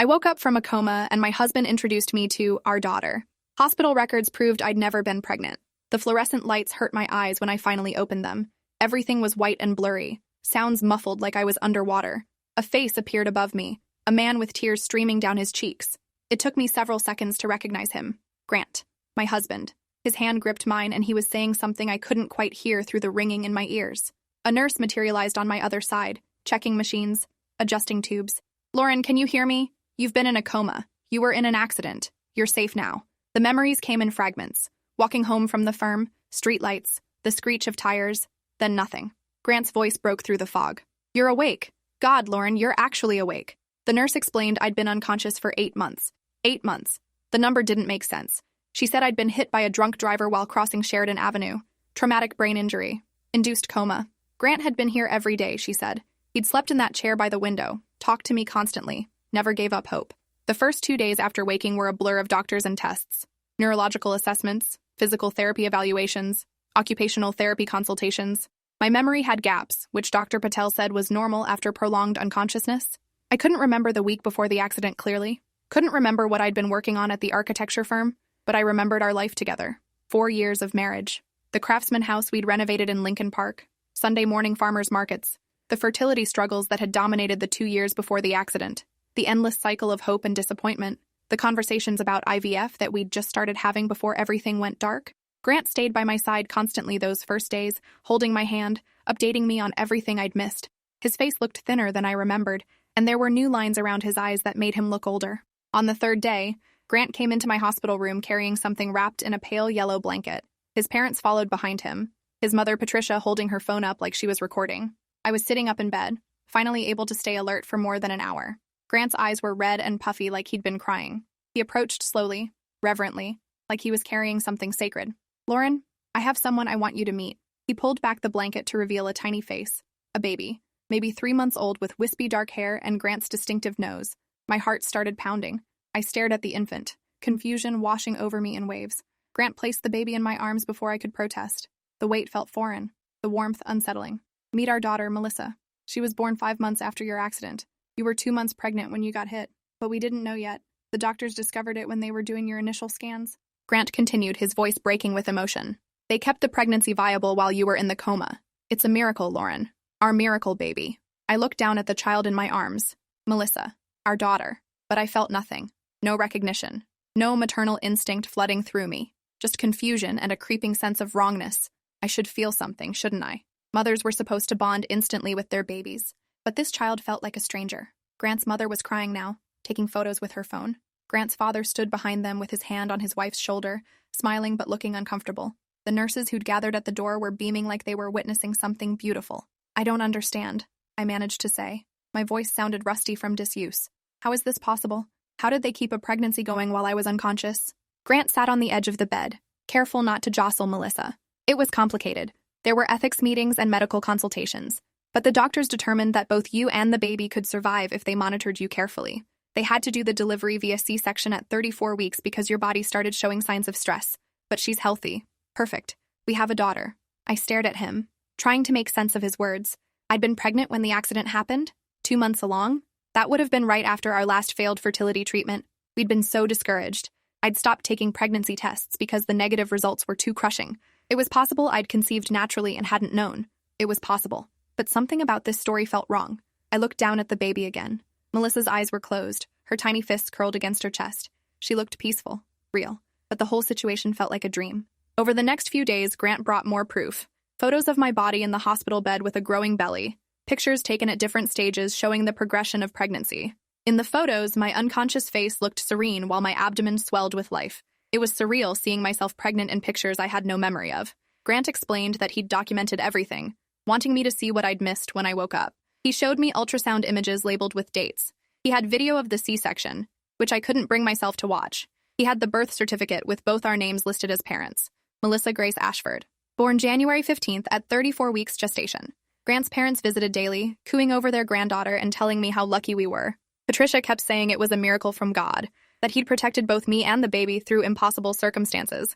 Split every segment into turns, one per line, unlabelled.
I woke up from a coma and my husband introduced me to our daughter. Hospital records proved I'd never been pregnant. The fluorescent lights hurt my eyes when I finally opened them. Everything was white and blurry, sounds muffled like I was underwater. A face appeared above me, a man with tears streaming down his cheeks. It took me several seconds to recognize him. Grant, my husband. His hand gripped mine and he was saying something I couldn't quite hear through the ringing in my ears. A nurse materialized on my other side, checking machines, adjusting tubes. Lauren, can you hear me? You've been in a coma. You were in an accident. You're safe now. The memories came in fragments. Walking home from the firm, streetlights, the screech of tires, then nothing. Grant's voice broke through the fog. You're awake. God, Lauren, you're actually awake. The nurse explained I'd been unconscious for 8 months. 8 months. The number didn't make sense. She said I'd been hit by a drunk driver while crossing Sheridan Avenue. Traumatic brain injury. Induced coma. Grant had been here every day, she said. He'd slept in that chair by the window, talked to me constantly, never gave up hope. The first 2 days after waking were a blur of doctors and tests. Neurological assessments, physical therapy evaluations, occupational therapy consultations. My memory had gaps, which Dr. Patel said was normal after prolonged unconsciousness. I couldn't remember the week before the accident clearly. Couldn't remember what I'd been working on at the architecture firm, but I remembered our life together. 4 years of marriage. The craftsman house we'd renovated in Lincoln Park. Sunday morning farmers markets. The fertility struggles that had dominated the 2 years before the accident. The endless cycle of hope and disappointment. The conversations about IVF that we'd just started having before everything went dark. Grant stayed by my side constantly those first days, holding my hand, updating me on everything I'd missed. His face looked thinner than I remembered, and there were new lines around his eyes that made him look older. On the third day, Grant came into my hospital room carrying something wrapped in a pale yellow blanket. His parents followed behind him, his mother Patricia holding her phone up like she was recording. I was sitting up in bed, finally able to stay alert for more than an hour. Grant's eyes were red and puffy like he'd been crying. He approached slowly, reverently, like he was carrying something sacred. Lauren, I have someone I want you to meet. He pulled back the blanket to reveal a tiny face, a baby, maybe 3 months old with wispy dark hair and Grant's distinctive nose. My heart started pounding. I stared at the infant, confusion washing over me in waves. Grant placed the baby in my arms before I could protest. The weight felt foreign, the warmth unsettling. Meet our daughter, Melissa. She was born 5 months after your accident. You were 2 months pregnant when you got hit, but we didn't know yet. The doctors discovered it when they were doing your initial scans. Grant continued, his voice breaking with emotion. They kept the pregnancy viable while you were in the coma. It's a miracle, Lauren. Our miracle baby. I looked down at the child in my arms. Melissa, our daughter. But I felt nothing. No recognition. No maternal instinct flooding through me. Just confusion and a creeping sense of wrongness. I should feel something, shouldn't I? Mothers were supposed to bond instantly with their babies. But this child felt like a stranger. Grant's mother was crying now, taking photos with her phone. Grant's father stood behind them with his hand on his wife's shoulder, smiling but looking uncomfortable. The nurses who'd gathered at the door were beaming like they were witnessing something beautiful. I don't understand, I managed to say. My voice sounded rusty from disuse. How is this possible? How did they keep a pregnancy going while I was unconscious? Grant sat on the edge of the bed, careful not to jostle Melissa. It was complicated. There were ethics meetings and medical consultations. But the doctors determined that both you and the baby could survive if they monitored you carefully. They had to do the delivery via C-section at 34 weeks because your body started showing signs of stress. But she's healthy. Perfect. We have a daughter. I stared at him, trying to make sense of his words. I'd been pregnant when the accident happened? 2 months along? That would have been right after our last failed fertility treatment. We'd been so discouraged. I'd stopped taking pregnancy tests because the negative results were too crushing. It was possible I'd conceived naturally and hadn't known. It was possible. But something about this story felt wrong. I looked down at the baby again. Melissa's eyes were closed, her tiny fists curled against her chest. She looked peaceful, real, but the whole situation felt like a dream. Over the next few days, Grant brought more proof. Photos of my body in the hospital bed with a growing belly. Pictures taken at different stages showing the progression of pregnancy. In the photos, my unconscious face looked serene while my abdomen swelled with life. It was surreal seeing myself pregnant in pictures I had no memory of. Grant explained that he'd documented everything, wanting me to see what I'd missed when I woke up. He showed me ultrasound images labeled with dates. He had video of the C-section, which I couldn't bring myself to watch. He had the birth certificate with both our names listed as parents. Melissa Grace Ashford. Born January 15th at 34 weeks gestation. Grant's parents visited daily, cooing over their granddaughter and telling me how lucky we were. Patricia kept saying it was a miracle from God, that he'd protected both me and the baby through impossible circumstances.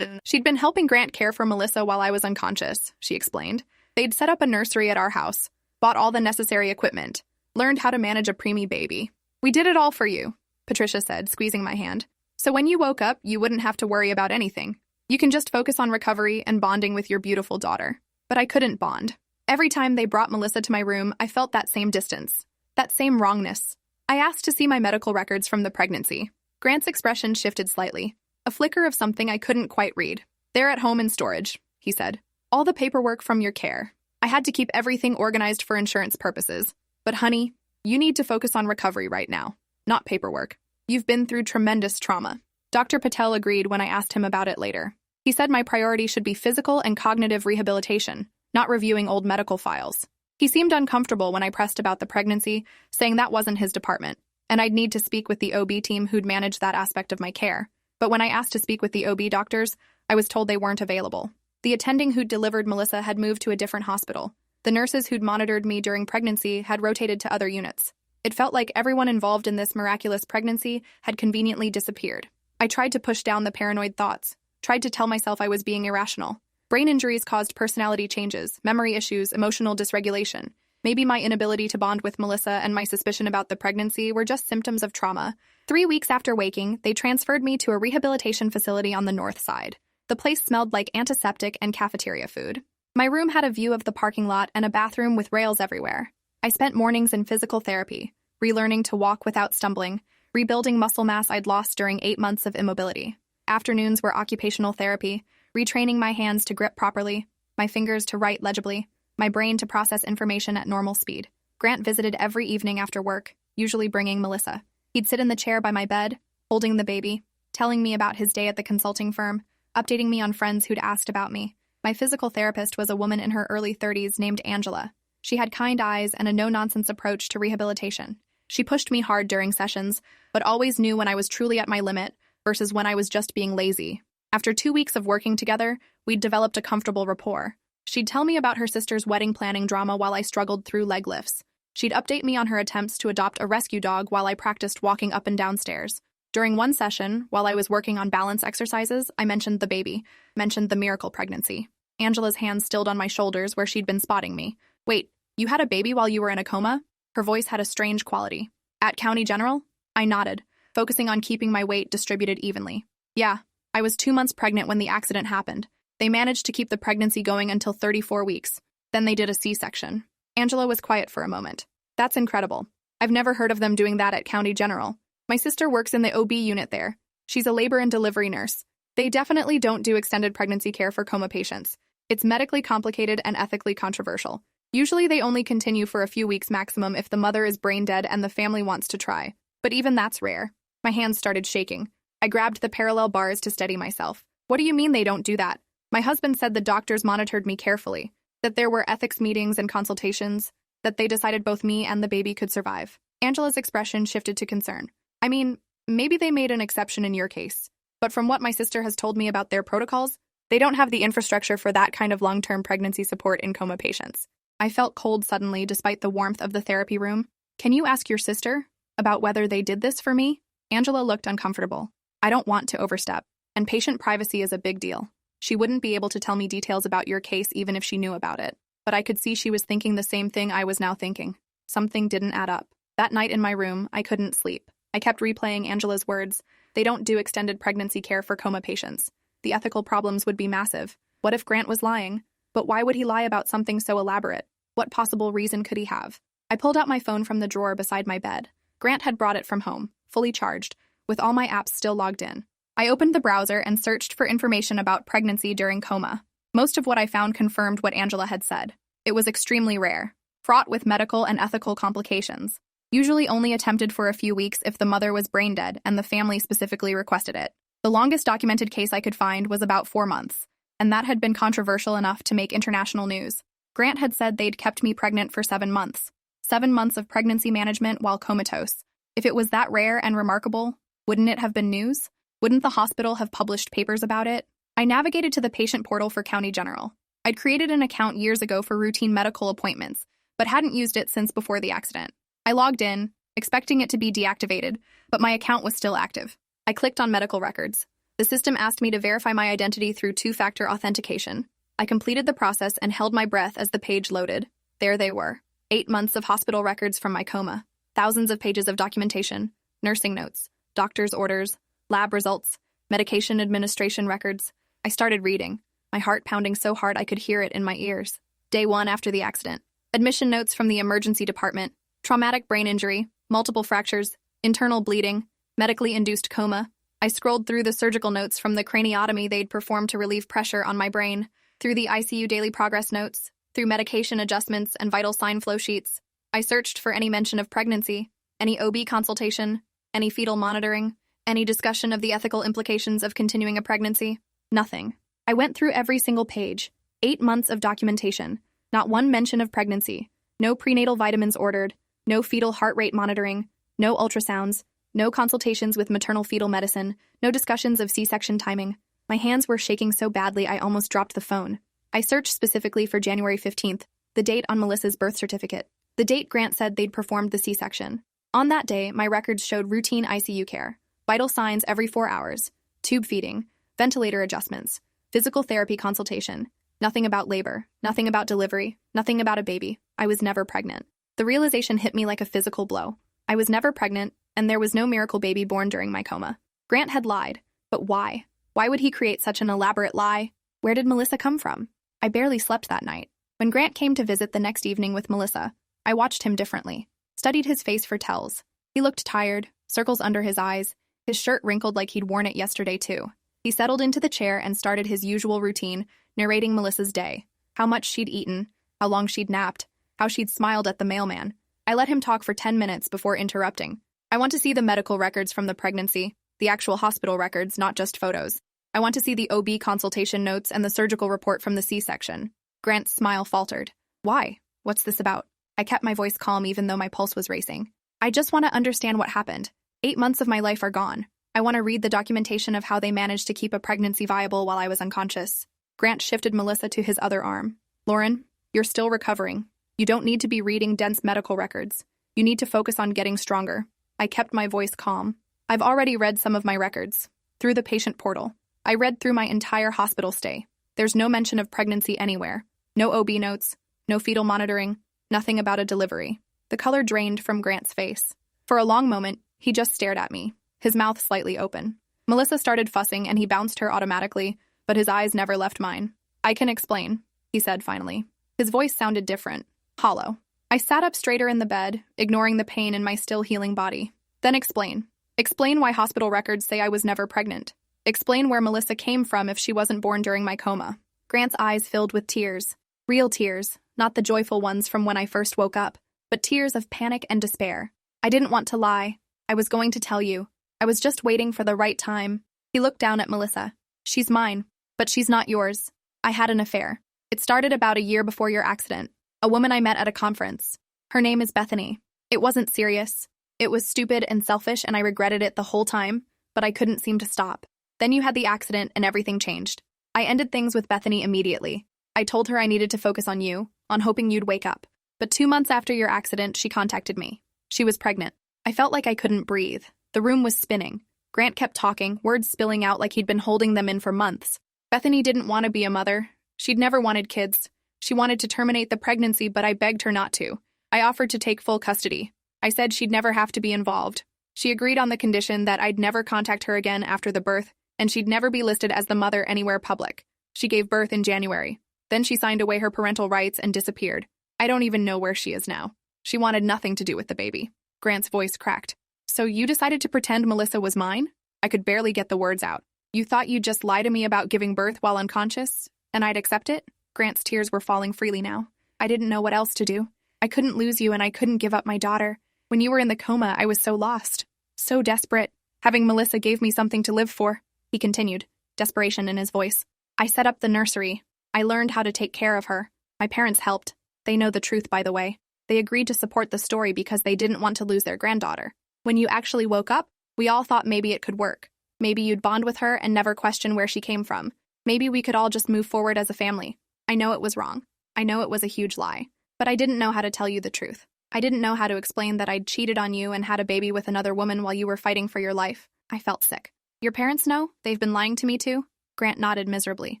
She'd been helping Grant care for Melissa while I was unconscious, she explained. They'd set up a nursery at our house, bought all the necessary equipment, learned how to manage a preemie baby. We did it all for you, Patricia said, squeezing my hand. So when you woke up, you wouldn't have to worry about anything. You can just focus on recovery and bonding with your beautiful daughter. But I couldn't bond. Every time they brought Melissa to my room, I felt that same distance, that same wrongness. I asked to see my medical records from the pregnancy. Grant's expression shifted slightly, a flicker of something I couldn't quite read. They're at home in storage, he said. All the paperwork from your care. I had to keep everything organized for insurance purposes. But honey, you need to focus on recovery right now, not paperwork. You've been through tremendous trauma. Dr. Patel agreed when I asked him about it later. He said my priority should be physical and cognitive rehabilitation, not reviewing old medical files. He seemed uncomfortable when I pressed about the pregnancy, saying that wasn't his department, and I'd need to speak with the OB team who'd manage that aspect of my care. But when I asked to speak with the OB doctors, I was told they weren't available. The attending who'd delivered Melissa had moved to a different hospital. The nurses who'd monitored me during pregnancy had rotated to other units. It felt like everyone involved in this miraculous pregnancy had conveniently disappeared. I tried to push down the paranoid thoughts, tried to tell myself I was being irrational. Brain injuries caused personality changes, memory issues, emotional dysregulation. Maybe my inability to bond with Melissa and my suspicion about the pregnancy were just symptoms of trauma. 3 weeks after waking, they transferred me to a rehabilitation facility on the north side. The place smelled like antiseptic and cafeteria food. My room had a view of the parking lot and a bathroom with rails everywhere. I spent mornings in physical therapy, relearning to walk without stumbling, rebuilding muscle mass I'd lost during 8 months of immobility. Afternoons were occupational therapy, retraining my hands to grip properly, my fingers to write legibly, my brain to process information at normal speed. Grant visited every evening after work, usually bringing Melissa. He'd sit in the chair by my bed, holding the baby, telling me about his day at the consulting firm, updating me on friends who'd asked about me. My physical therapist was a woman in her early 30s named Angela. She had kind eyes and a no-nonsense approach to rehabilitation. She pushed me hard during sessions, but always knew when I was truly at my limit versus when I was just being lazy. After 2 weeks of working together, we'd developed a comfortable rapport. She'd tell me about her sister's wedding planning drama while I struggled through leg lifts. She'd update me on her attempts to adopt a rescue dog while I practiced walking up and down stairs. During one session, while I was working on balance exercises, I mentioned the baby, mentioned the miracle pregnancy. Angela's hands stilled on my shoulders where she'd been spotting me. Wait, you had a baby while you were in a coma? Her voice had a strange quality. At County General? I nodded, focusing on keeping my weight distributed evenly. Yeah, I was 2 months pregnant when the accident happened. They managed to keep the pregnancy going until 34 weeks. Then they did a C-section. Angela was quiet for a moment. That's incredible. I've never heard of them doing that at County General. My sister works in the OB unit there. She's a labor and delivery nurse. They definitely don't do extended pregnancy care for coma patients. It's medically complicated and ethically controversial. Usually they only continue for a few weeks maximum if the mother is brain dead and the family wants to try. But even that's rare. My hands started shaking. I grabbed the parallel bars to steady myself. What do you mean they don't do that? My husband said the doctors monitored me carefully, that there were ethics meetings and consultations, that they decided both me and the baby could survive. Angela's expression shifted to concern. I mean, maybe they made an exception in your case, but from what my sister has told me about their protocols, they don't have the infrastructure for that kind of long-term pregnancy support in coma patients. I felt cold suddenly despite the warmth of the therapy room. Can you ask your sister about whether they did this for me? Angela looked uncomfortable. I don't want to overstep, and patient privacy is a big deal. She wouldn't be able to tell me details about your case even if she knew about it. But I could see she was thinking the same thing I was now thinking. Something didn't add up. That night in my room, I couldn't sleep. I kept replaying Angela's words. They don't do extended pregnancy care for coma patients. The ethical problems would be massive. What if Grant was lying? But why would he lie about something so elaborate? What possible reason could he have? I pulled out my phone from the drawer beside my bed. Grant had brought it from home, fully charged, with all my apps still logged in. I opened the browser and searched for information about pregnancy during coma. Most of what I found confirmed what Angela had said. It was extremely rare, fraught with medical and ethical complications. Usually only attempted for a few weeks if the mother was brain dead and the family specifically requested it. The longest documented case I could find was about 4 months, and that had been controversial enough to make international news. Grant had said they'd kept me pregnant for 7 months. 7 months of pregnancy management while comatose. If it was that rare and remarkable, wouldn't it have been news? Wouldn't the hospital have published papers about it? I navigated to the patient portal for County General. I'd created an account years ago for routine medical appointments, but hadn't used it since before the accident. I logged in, expecting it to be deactivated, but my account was still active. I clicked on medical records. The system asked me to verify my identity through two-factor authentication. I completed the process and held my breath as the page loaded. There they were. 8 months of hospital records from my coma. Thousands of pages of documentation, nursing notes, doctor's orders, lab results, medication administration records. I started reading, my heart pounding so hard I could hear it in my ears. Day 1 after the accident. Admission notes from the emergency department. Traumatic brain injury, multiple fractures, internal bleeding, medically induced coma. I scrolled through the surgical notes from the craniotomy they'd performed to relieve pressure on my brain, through the ICU daily progress notes, through medication adjustments and vital sign flow sheets. I searched for any mention of pregnancy, any OB consultation, any fetal monitoring, any discussion of the ethical implications of continuing a pregnancy. Nothing. I went through every single page. 8 months of documentation. Not one mention of pregnancy. No prenatal vitamins ordered. No fetal heart rate monitoring. No ultrasounds. No consultations with maternal fetal medicine. No discussions of C-section timing. My hands were shaking so badly I almost dropped the phone. I searched specifically for January 15th, the date on Melissa's birth certificate. The date Grant said they'd performed the C-section. On that day, my records showed routine ICU care, vital signs every 4 hours, tube feeding, ventilator adjustments, physical therapy consultation. Nothing about labor, nothing about delivery, nothing about a baby. I was never pregnant. The realization hit me like a physical blow. I was never pregnant, and there was no miracle baby born during my coma. Grant had lied. But why? Why would he create such an elaborate lie? Where did Melissa come from? I barely slept that night. When Grant came to visit the next evening with Melissa, I watched him differently, studied his face for tells. He looked tired, circles under his eyes, his shirt wrinkled like he'd worn it yesterday too. He settled into the chair and started his usual routine, narrating Melissa's day, how much she'd eaten, how long she'd napped, how she'd smiled at the mailman. I let him talk for 10 minutes before interrupting. I want to see the medical records from the pregnancy, the actual hospital records, not just photos. I want to see the OB consultation notes and the surgical report from the C-section. Grant's smile faltered. Why? What's this about? I kept my voice calm even though my pulse was racing. I just want to understand what happened. 8 months of my life are gone. I want to read the documentation of how they managed to keep a pregnancy viable while I was unconscious. Grant shifted Melissa to his other arm. Lauren, you're still recovering. You don't need to be reading dense medical records. You need to focus on getting stronger. I kept my voice calm. I've already read some of my records. Through the patient portal. I read through my entire hospital stay. There's no mention of pregnancy anywhere. No OB notes. No fetal monitoring. Nothing about a delivery. The color drained from Grant's face. For a long moment, he just stared at me, his mouth slightly open. Melissa started fussing and he bounced her automatically, but his eyes never left mine. I can explain, he said finally. His voice sounded different, hollow. I sat up straighter in the bed, ignoring the pain in my still healing body. Then explain. Explain why hospital records say I was never pregnant. Explain where Melissa came from if she wasn't born during my coma. Grant's eyes filled with tears. Real tears, not the joyful ones from when I first woke up, but tears of panic and despair. I didn't want to lie. I was going to tell you. I was just waiting for the right time. He looked down at Melissa. She's mine, but she's not yours. I had an affair. It started about a year before your accident. A woman I met at a conference. Her name is Bethany. It wasn't serious. It was stupid and selfish and I regretted it the whole time, but I couldn't seem to stop. Then you had the accident and everything changed. I ended things with Bethany immediately. I told her I needed to focus on you, on hoping you'd wake up. But 2 months after your accident, she contacted me. She was pregnant. I felt like I couldn't breathe. The room was spinning. Grant kept talking, words spilling out like he'd been holding them in for months. Bethany didn't want to be a mother. She'd never wanted kids. She wanted to terminate the pregnancy, but I begged her not to. I offered to take full custody. I said she'd never have to be involved. She agreed on the condition that I'd never contact her again after the birth, and she'd never be listed as the mother anywhere public. She gave birth in January. Then she signed away her parental rights and disappeared. I don't even know where she is now. She wanted nothing to do with the baby. Grant's voice cracked. So you decided to pretend Melissa was mine? I could barely get the words out. You thought you'd just lie to me about giving birth while unconscious, and I'd accept it? Grant's tears were falling freely now. I didn't know what else to do. I couldn't lose you and I couldn't give up my daughter. When you were in the coma, I was so lost. So desperate. Having Melissa gave me something to live for. He continued, desperation in his voice. I set up the nursery. I learned how to take care of her. My parents helped. They know the truth, by the way. They agreed to support the story because they didn't want to lose their granddaughter. When you actually woke up, we all thought maybe it could work. Maybe you'd bond with her and never question where she came from. Maybe we could all just move forward as a family. I know it was wrong. I know it was a huge lie. But I didn't know how to tell you the truth. I didn't know how to explain that I'd cheated on you and had a baby with another woman while you were fighting for your life. I felt sick. Your parents know? They've been lying to me too? Grant nodded miserably.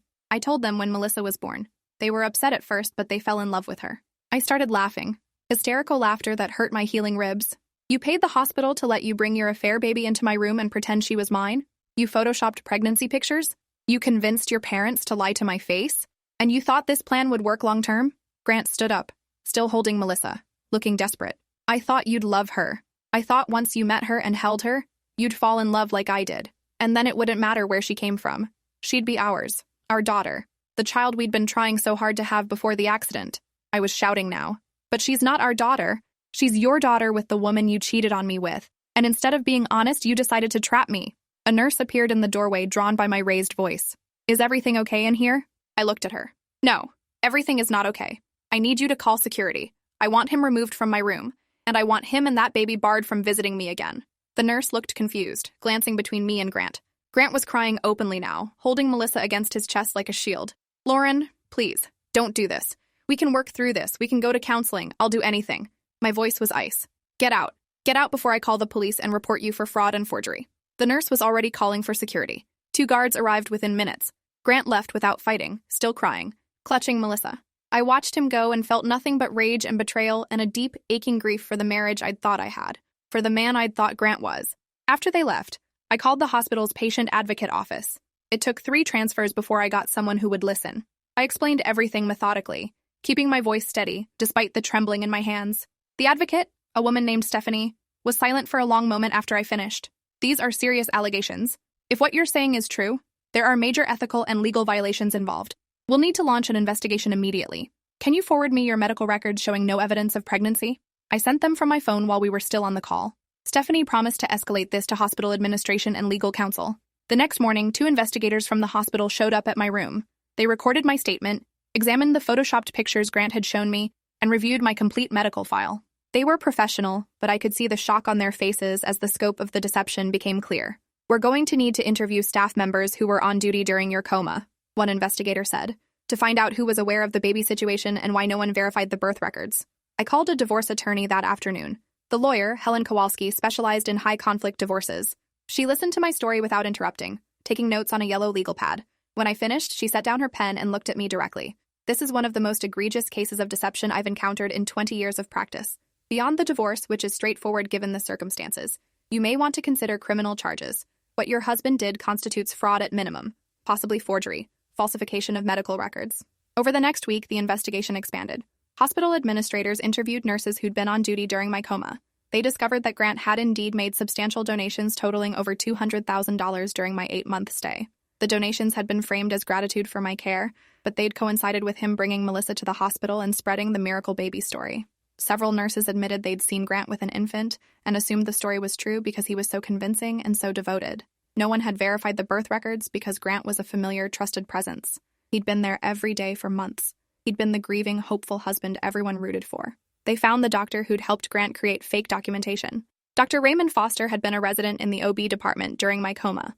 I told them when Melissa was born. They were upset at first, but they fell in love with her. I started laughing. Hysterical laughter that hurt my healing ribs. You paid the hospital to let you bring your affair baby into my room and pretend she was mine? You photoshopped pregnancy pictures? You convinced your parents to lie to my face? And you thought this plan would work long term? Grant stood up, still holding Melissa, looking desperate. I thought you'd love her. I thought once you met her and held her, you'd fall in love like I did. And then it wouldn't matter where she came from. She'd be ours, our daughter, the child we'd been trying so hard to have before the accident. I was shouting now. But she's not our daughter. She's your daughter with the woman you cheated on me with. And instead of being honest, you decided to trap me. A nurse appeared in the doorway, drawn by my raised voice. Is everything okay in here? I looked at her. No, everything is not okay. I need you to call security. I want him removed from my room, and I want him and that baby barred from visiting me again. The nurse looked confused, glancing between me and Grant. Grant was crying openly now, holding Melissa against his chest like a shield. Lauren, please, don't do this. We can work through this. We can go to counseling. I'll do anything. My voice was ice. Get out. Get out before I call the police and report you for fraud and forgery. The nurse was already calling for security. 2 guards arrived within minutes. Grant left without fighting, still crying, clutching Melissa. I watched him go and felt nothing but rage and betrayal and a deep, aching grief for the marriage I'd thought I had, for the man I'd thought Grant was. After they left, I called the hospital's patient advocate office. It took 3 transfers before I got someone who would listen. I explained everything methodically, keeping my voice steady despite the trembling in my hands. The advocate, a woman named Stephanie, was silent for a long moment after I finished. These are serious allegations. If what you're saying is true, there are major ethical and legal violations involved. We'll need to launch an investigation immediately. Can you forward me your medical records showing no evidence of pregnancy? I sent them from my phone while we were still on the call. Stephanie promised to escalate this to hospital administration and legal counsel. The next morning, 2 investigators from the hospital showed up at my room. They recorded my statement, examined the photoshopped pictures Grant had shown me, and reviewed my complete medical file. They were professional, but I could see the shock on their faces as the scope of the deception became clear. We're going to need to interview staff members who were on duty during your coma, one investigator said, to find out who was aware of the baby situation and why no one verified the birth records. I called a divorce attorney that afternoon. The lawyer, Helen Kowalski, specialized in high-conflict divorces. She listened to my story without interrupting, taking notes on a yellow legal pad. When I finished, she set down her pen and looked at me directly. This is one of the most egregious cases of deception I've encountered in 20 years of practice. Beyond the divorce, which is straightforward given the circumstances, you may want to consider criminal charges. What your husband did constitutes fraud at minimum, possibly forgery, falsification of medical records. Over the next week, the investigation expanded. Hospital administrators interviewed nurses who'd been on duty during my coma. They discovered that Grant had indeed made substantial donations totaling over $200,000 during my 8-month stay. The donations had been framed as gratitude for my care, but they'd coincided with him bringing Melissa to the hospital and spreading the miracle baby story. Several nurses admitted they'd seen Grant with an infant and assumed the story was true because he was so convincing and so devoted. No one had verified the birth records because Grant was a familiar, trusted presence. He'd been there every day for months. He'd been the grieving, hopeful husband everyone rooted for. They found the doctor who'd helped Grant create fake documentation. Dr. Raymond Foster had been a resident in the OB department during my coma.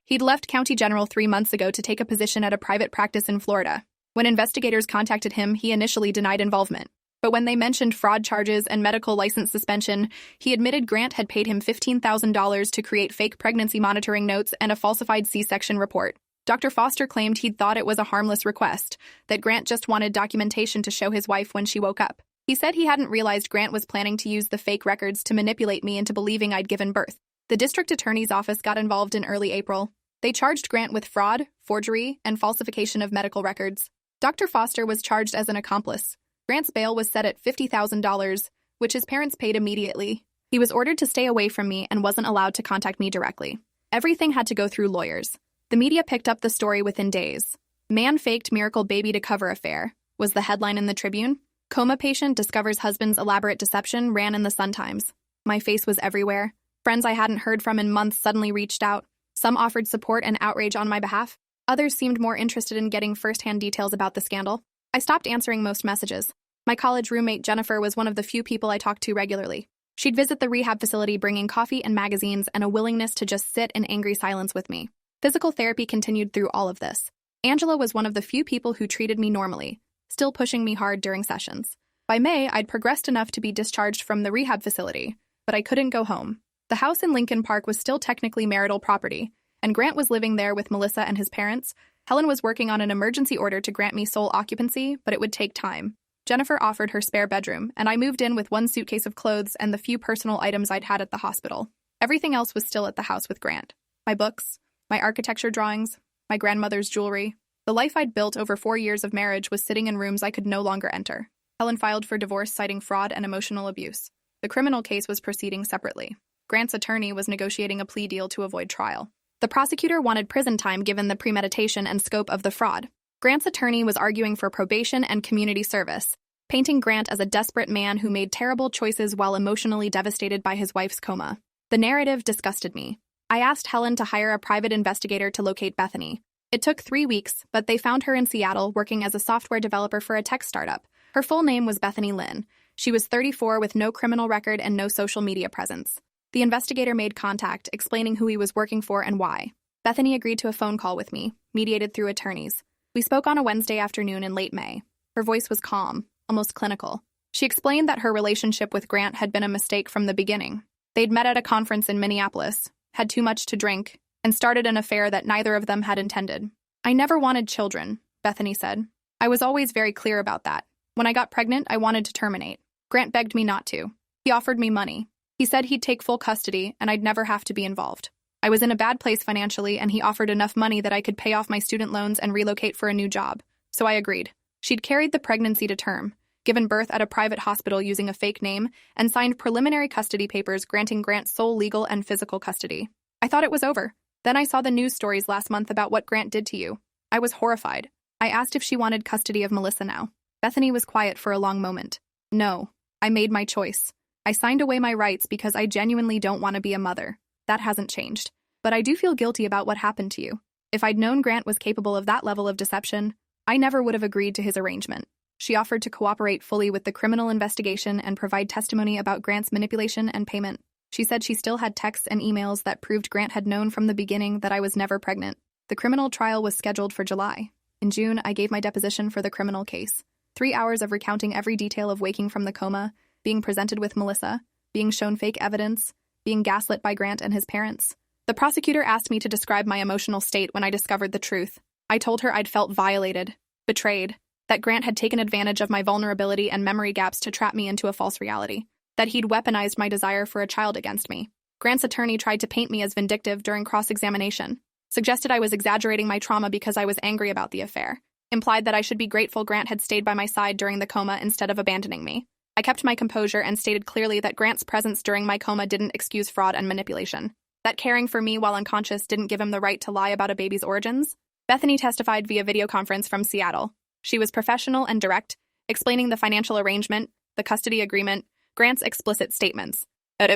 He'd left County General 3 months ago to take a position at a private practice in Florida. When investigators contacted him, he initially denied involvement. But when they mentioned fraud charges and medical license suspension, he admitted Grant had paid him $15,000 to create fake pregnancy monitoring notes and a falsified C-section report. Dr. Foster claimed he'd thought it was a harmless request, that Grant just wanted documentation to show his wife when she woke up. He said he hadn't realized Grant was planning to use the fake records to manipulate me into believing I'd given birth. The district attorney's office got involved in early April. They charged Grant with fraud, forgery, and falsification of medical records. Dr. Foster was charged as an accomplice. Grant's bail was set at $50,000, which his parents paid immediately. He was ordered to stay away from me and wasn't allowed to contact me directly. Everything had to go through lawyers. The media picked up the story within days. Man faked miracle baby to cover affair, was the headline in the Tribune. Coma patient discovers husband's elaborate deception ran in the Sun-Times. My face was everywhere. Friends I hadn't heard from in months suddenly reached out. Some offered support and outrage on my behalf. Others seemed more interested in getting first-hand details about the scandal. I stopped answering most messages. My college roommate Jennifer was one of the few people I talked to regularly. She'd visit the rehab facility bringing coffee and magazines and a willingness to just sit in angry silence with me. Physical therapy continued through all of this. Angela was one of the few people who treated me normally, still pushing me hard during sessions. By May, I'd progressed enough to be discharged from the rehab facility, but I couldn't go home. The house in Lincoln Park was still technically marital property, and Grant was living there with Melissa and his parents. Helen was working on an emergency order to grant me sole occupancy, but it would take time. Jennifer offered her spare bedroom, and I moved in with one suitcase of clothes and the few personal items I'd had at the hospital. Everything else was still at the house with Grant. My books, my architecture drawings, my grandmother's jewelry. The life I'd built over 4 years of marriage was sitting in rooms I could no longer enter. Helen filed for divorce citing fraud and emotional abuse. The criminal case was proceeding separately. Grant's attorney was negotiating a plea deal to avoid trial. The prosecutor wanted prison time given the premeditation and scope of the fraud. Grant's attorney was arguing for probation and community service, painting Grant as a desperate man who made terrible choices while emotionally devastated by his wife's coma. The narrative disgusted me. I asked Helen to hire a private investigator to locate Bethany. It took 3 weeks, but they found her in Seattle working as a software developer for a tech startup. Her full name was Bethany Lynn. She was 34 with no criminal record and no social media presence. The investigator made contact, explaining who he was working for and why. Bethany agreed to a phone call with me, mediated through attorneys. We spoke on a Wednesday afternoon in late May. Her voice was calm, almost clinical. She explained that her relationship with Grant had been a mistake from the beginning. They'd met at a conference in Minneapolis, had too much to drink, and started an affair that neither of them had intended. I never wanted children, Bethany said. I was always very clear about that. When I got pregnant, I wanted to terminate. Grant begged me not to. He offered me money. He said he'd take full custody and I'd never have to be involved. I was in a bad place financially and he offered enough money that I could pay off my student loans and relocate for a new job. So I agreed. She'd carried the pregnancy to term, given birth at a private hospital using a fake name, and signed preliminary custody papers granting Grant sole legal and physical custody. I thought it was over. Then I saw the news stories last month about what Grant did to you. I was horrified. I asked if she wanted custody of Melissa now. Bethany was quiet for a long moment. No, I made my choice. I signed away my rights because I genuinely don't want to be a mother. That hasn't changed. But I do feel guilty about what happened to you. If I'd known Grant was capable of that level of deception, I never would have agreed to his arrangement. She offered to cooperate fully with the criminal investigation and provide testimony about Grant's manipulation and payment. She said she still had texts and emails that proved Grant had known from the beginning that I was never pregnant. The criminal trial was scheduled for July. In June, I gave my deposition for the criminal case. 3 hours of recounting every detail of waking from the coma, being presented with Melissa, being shown fake evidence, being gaslit by Grant and his parents. The prosecutor asked me to describe my emotional state when I discovered the truth. I told her I'd felt violated, betrayed, that Grant had taken advantage of my vulnerability and memory gaps to trap me into a false reality, that he'd weaponized my desire for a child against me. Grant's attorney tried to paint me as vindictive during cross-examination, suggested I was exaggerating my trauma because I was angry about the affair, implied that I should be grateful Grant had stayed by my side during the coma instead of abandoning me. I kept my composure and stated clearly that Grant's presence during my coma didn't excuse fraud and manipulation, that caring for me while unconscious didn't give him the right to lie about a baby's origins. Bethany testified via video conference from Seattle. She was professional and direct, explaining the financial arrangement, the custody agreement, Grant's explicit statements.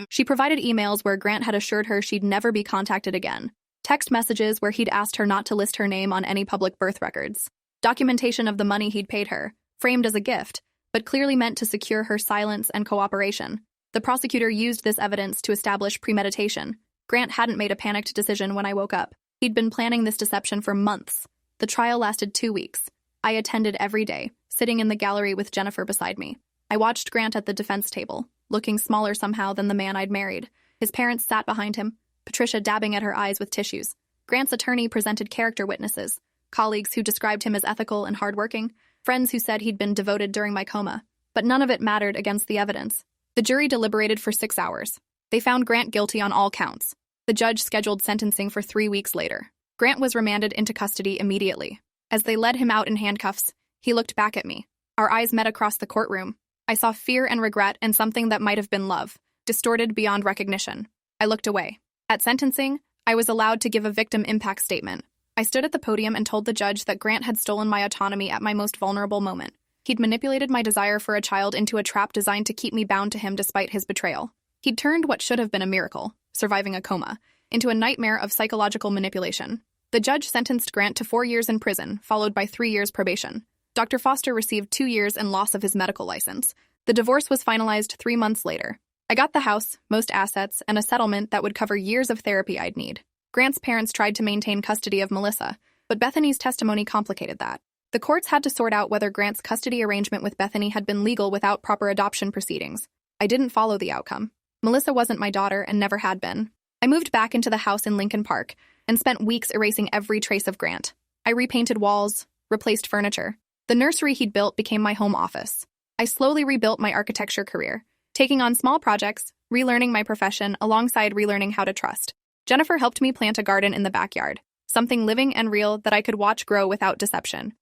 She provided emails where Grant had assured her she'd never be contacted again, text messages where he'd asked her not to list her name on any public birth records, documentation of the money he'd paid her, framed as a gift, but clearly meant to secure her silence and cooperation. The prosecutor used this evidence to establish premeditation. Grant hadn't made a panicked decision when I woke up. He'd been planning this deception for months. The trial lasted 2 weeks. I attended every day, sitting in the gallery with Jennifer beside me. I watched Grant at the defense table, looking smaller somehow than the man I'd married. His parents sat behind him, Patricia dabbing at her eyes with tissues. Grant's attorney presented character witnesses, colleagues who described him as ethical and hardworking, friends who said he'd been devoted during my coma. But none of it mattered against the evidence. The jury deliberated for 6 hours. They found Grant guilty on all counts. The judge scheduled sentencing for 3 weeks later. Grant was remanded into custody immediately. As they led him out in handcuffs, he looked back at me. Our eyes met across the courtroom. I saw fear and regret and something that might have been love, distorted beyond recognition. I looked away. At sentencing, I was allowed to give a victim impact statement. I stood at the podium and told the judge that Grant had stolen my autonomy at my most vulnerable moment. He'd manipulated my desire for a child into a trap designed to keep me bound to him despite his betrayal. He'd turned what should have been a miracle, surviving a coma, into a nightmare of psychological manipulation. The judge sentenced Grant to 4 years in prison, followed by 3 years probation. Dr. Foster received 2 years and loss of his medical license. The divorce was finalized 3 months later. I got the house, most assets, and a settlement that would cover years of therapy I'd need. Grant's parents tried to maintain custody of Melissa, but Bethany's testimony complicated that. The courts had to sort out whether Grant's custody arrangement with Bethany had been legal without proper adoption proceedings. I didn't follow the outcome. Melissa wasn't my daughter and never had been. I moved back into the house in Lincoln Park and spent weeks erasing every trace of Grant. I repainted walls, replaced furniture. The nursery he'd built became my home office. I slowly rebuilt my architecture career, taking on small projects, relearning my profession alongside relearning how to trust. Jennifer helped me plant a garden in the backyard, something living and real that I could watch grow without deception.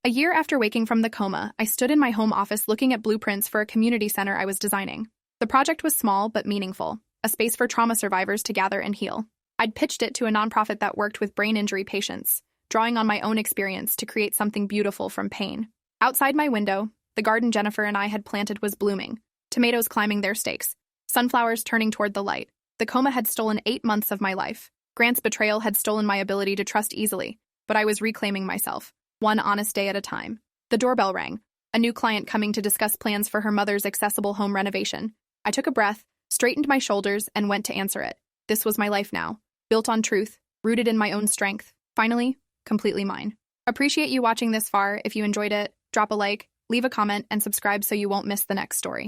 A year after waking from the coma, I stood in my home office looking at blueprints for a community center I was designing. The project was small but meaningful, a space for trauma survivors to gather and heal. I'd pitched it to a nonprofit that worked with brain injury patients, drawing on my own experience to create something beautiful from pain. Outside my window, the garden Jennifer and I had planted was blooming, tomatoes climbing their stakes, sunflowers turning toward the light. The coma had stolen 8 months of my life. Grant's betrayal had stolen my ability to trust easily, but I was reclaiming myself, one honest day at a time. The doorbell rang, a new client coming to discuss plans for her mother's accessible home renovation. I took a breath, straightened my shoulders, and went to answer it. This was my life now, built on truth, rooted in my own strength. Finally, completely mine. Appreciate you watching this far. If you enjoyed it, drop a like, leave a comment, and subscribe so you won't miss the next story.